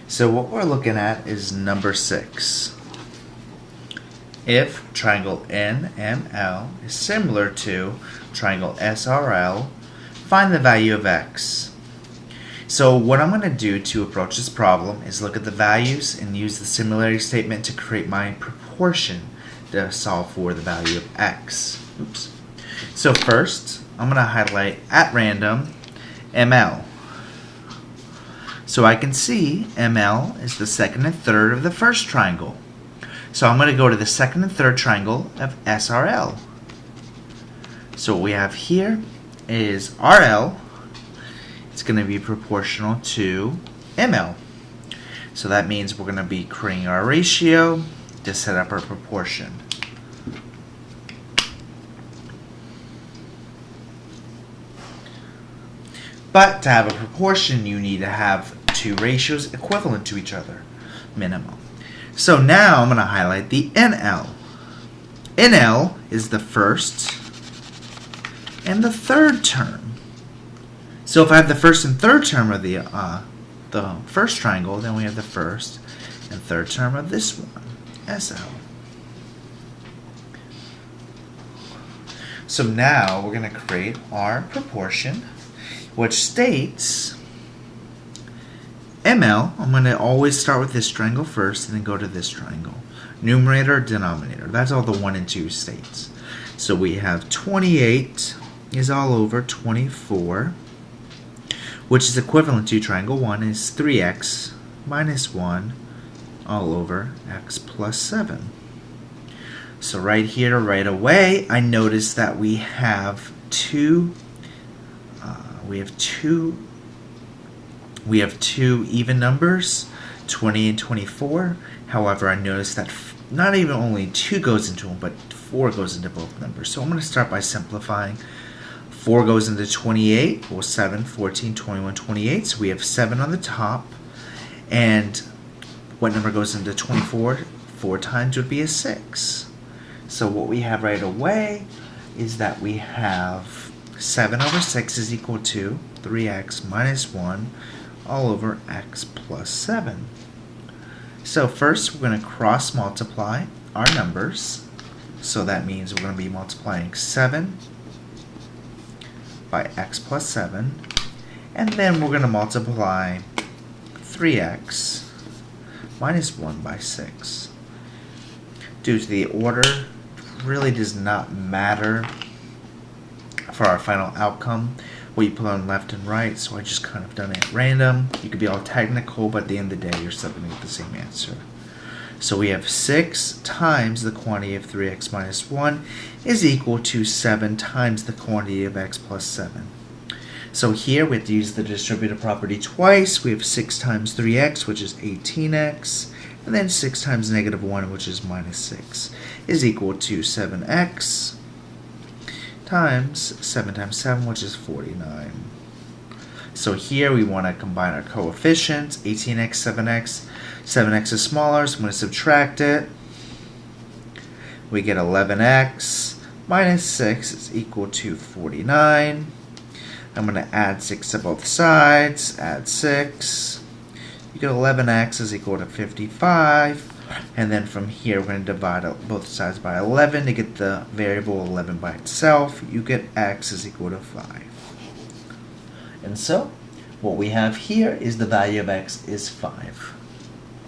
So what we're looking at is number 6. If triangle NML is similar to triangle SRL, find the value of x. So what I'm going to do to approach this problem is look at the values and use the similarity statement to create my proportion to solve for the value of x. Oops. So first, I'm going to highlight at random ML. So I can see ML is the second and third of the first triangle. So I'm going to go to the second and third triangle of SRL. So what we have here is RL. It's going to be proportional to ML. So that means we're going to be creating our ratio to set up our proportion. But to have a proportion, you need to have two ratios equivalent to each other, minimum. So now I'm going to highlight the NL. NL is the first and the third term. So if I have the first and third term of the first triangle, then we have the first and third term of this one, SL. So now we're going to create our proportion, which states ML, I'm going to always start with this triangle first and then go to this triangle. Numerator, denominator. That's all the 1 and 2 states. So we have 28 is all over 24, which is equivalent to triangle 1 is 3x minus 1 all over x plus 7. So right here, right away, I notice that we have two even numbers, 20 and 24. However, I notice that not even only 2 goes into them, but 4 goes into both numbers. So I'm going to start by simplifying. 4 goes into 28, well 7, 14, 21, 28. So we have 7 on the top. And what number goes into 24? 4 times would be a 6. So what we have right away is that we have 7 over 6 is equal to 3x minus 1 all over x plus 7. So first we're going to cross multiply our numbers. So that means we're going to be multiplying 7 by x plus 7. And then we're going to multiply 3x minus 1 by 6. Due to the order, really does not matter for our final outcome what you put on left and right, so I just kind of done it at random. You could be all technical, but at the end of the day, you're still going to get the same answer. So we have 6 times the quantity of 3x minus 1 is equal to 7 times the quantity of x plus 7. So here we have to use the distributive property twice. We have 6 times 3x, which is 18x, and then 6 times negative 1, which is minus 6, is equal to 7x times 7 times 7, which is 49. So here we want to combine our coefficients, 18x, 7x. 7x is smaller, so I'm going to subtract it. We get 11x minus 6 is equal to 49. I'm going to add 6 to both sides, add 6. You get 11x is equal to 55. And then from here, we're going to divide both sides by 11 to get the variable 11 by itself. You get x is equal to 5. And so, what we have here is the value of x is 5.